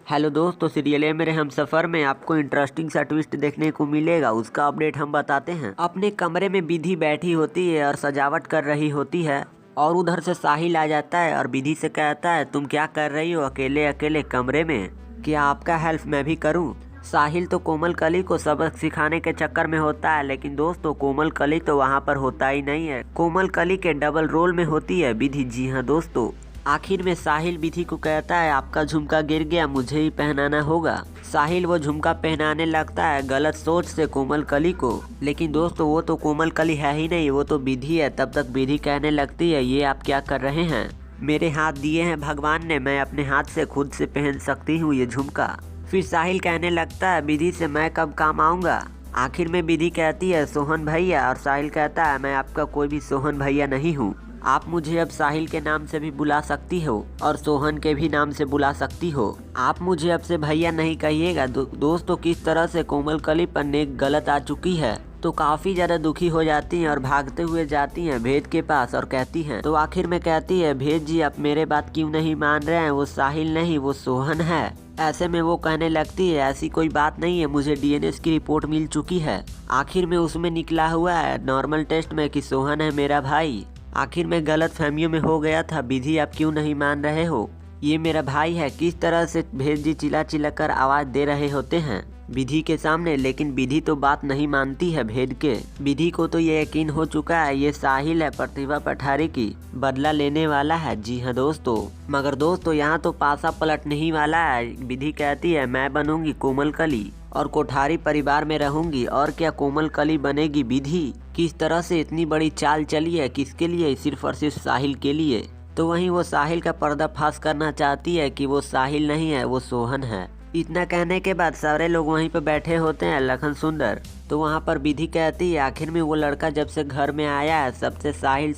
Hello दोस्तों, serial है मेरे हम सफ़र में आपको इंटरेस्टिंग सा ट्विस्ट देखने को मिलेगा। उसका अपडेट हम बताते हैं। अपने कमरे में विधि बैठी होती है और सजावट कर रही होती है और उधर से साहिल आ जाता है और विधि से कहता है, तुम क्या कर रही हो अकेले अकेले कमरे में, क्या आपका हेल्प मैं भी करूं? साहिल तो कोमल कली को सबक सिखाने के चक्कर में होता है, लेकिन दोस्तों कोमल कली तो वहाँ पर होता ही नहीं है। कोमल कली के डबल रोल में होती है विधि। जी हाँ दोस्तों, आखिर में साहिल विधि को कहता है, आपका झुमका गिर गया, मुझे ही पहनाना होगा। साहिल वो झुमका पहनाने लगता है गलत सोच से कोमल कली को, लेकिन दोस्तों वो तो कोमल कली है ही नहीं, वो तो विधि है। तब तक विधि कहने लगती है, ये आप क्या कर रहे हैं? मेरे हाथ दिए हैं भगवान ने, मैं अपने हाथ से खुद से पहन सकती हूँ ये झुमका। फिर साहिल कहने लगता है, विधि से मैं कब काम आऊँगा? आखिर में विधि कहती है, सोहन भैया, और साहिल कहता है, मैं आपका कोई भी सोहन भैया नहीं हूँ। आप मुझे अब साहिल के नाम से भी बुला सकती हो और सोहन के भी नाम से बुला सकती हो। आप मुझे अब से भैया नहीं कहिएगा। दोस्तों किस तरह से कोमल कली पर नेक गलत आ चुकी है, तो काफ़ी ज़्यादा दुखी हो जाती हैं और भागते हुए जाती हैं भेद के पास और कहती हैं, तो आखिर में कहती है, भेद जी आप मेरे बात क्यों नहीं मान रहे हैं? वो साहिल नहीं, वो सोहन है। ऐसे में वो कहने लगती है, ऐसी कोई बात नहीं है, मुझे डीएनए की रिपोर्ट मिल चुकी है। आखिर में उसमें निकला हुआ है नॉर्मल टेस्ट में कि सोहन है मेरा भाई। आखिर में गलत फहमियों में हो गया था। विधि आप क्यों नहीं मान रहे हो? ये मेरा भाई है। किस तरह से भेद जी चिल्ला चिल्ला कर आवाज़ दे रहे होते हैं विधि के सामने, लेकिन विधि तो बात नहीं मानती है भेद के। विधि को तो ये यकीन हो चुका है ये साहिल है प्रतिभा पठारी की बदला लेने वाला है। जी हाँ दोस्तों, मगर दोस्तों यहाँ तो पासा पलटने ही वाला है। विधि कहती है, मैं बनूंगी कोमल कली और कोठारी परिवार में रहूंगी, और क्या कोमल कली बनेगी विधि। किस तरह से इतनी बड़ी चाल चली है, किसके लिए? सिर्फ और सिर्फ साहिल के लिए। तो वहीं वो साहिल का पर्दाफाश करना चाहती है कि वो साहिल नहीं है, वो सोहन है। इतना कहने के बाद सारे लोग वहीं पर बैठे होते हैं, लखन सुंदर। तो वहाँ पर विधि कहती है, आखिर में वो लड़का जब से घर में आया है सबसे साहिल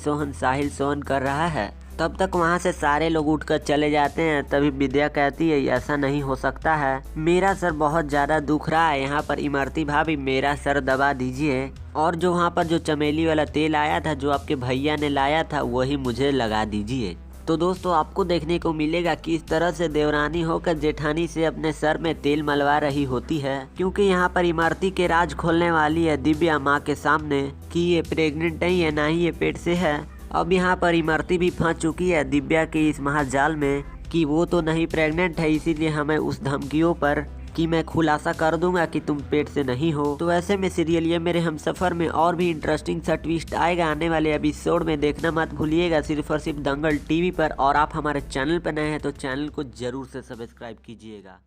सोहन कर रहा है। तब तक वहाँ से सारे लोग उठकर चले जाते हैं। तभी विद्या कहती है, ऐसा नहीं हो सकता है, मेरा सर बहुत ज़्यादा दुख रहा है। यहाँ पर इमरती भाभी मेरा सर दबा दीजिए, और जो वहाँ पर जो चमेली वाला तेल आया था जो आपके भैया ने लाया था वही मुझे लगा दीजिए। तो दोस्तों आपको देखने को मिलेगा किस तरह से देवरानी होकर जेठानी से अपने सर में तेल मलवा रही होती है, क्योंकि यहाँ पर इमरती के राज खोलने वाली है दिव्या माँ के सामने कि ये प्रेग्नेंट नहीं है, ना ही ये पेट से है। अब यहाँ पर इमरती भी फंस चुकी है दिव्या के इस महाजाल में कि वो तो नहीं प्रेग्नेंट है, इसीलिए हमें उस धमकियों पर कि मैं खुलासा कर दूंगा कि तुम पेट से नहीं हो। तो ऐसे में सीरियल ये मेरे हम सफ़र में और भी इंटरेस्टिंग सा ट्विस्ट आएगा आने वाले एपिसोड में, देखना मत भूलिएगा सिर्फ और सिर्फ दंगल टीवी पर। और आप हमारे चैनल पर नए हैं तो चैनल को जरूर से सब्सक्राइब कीजिएगा।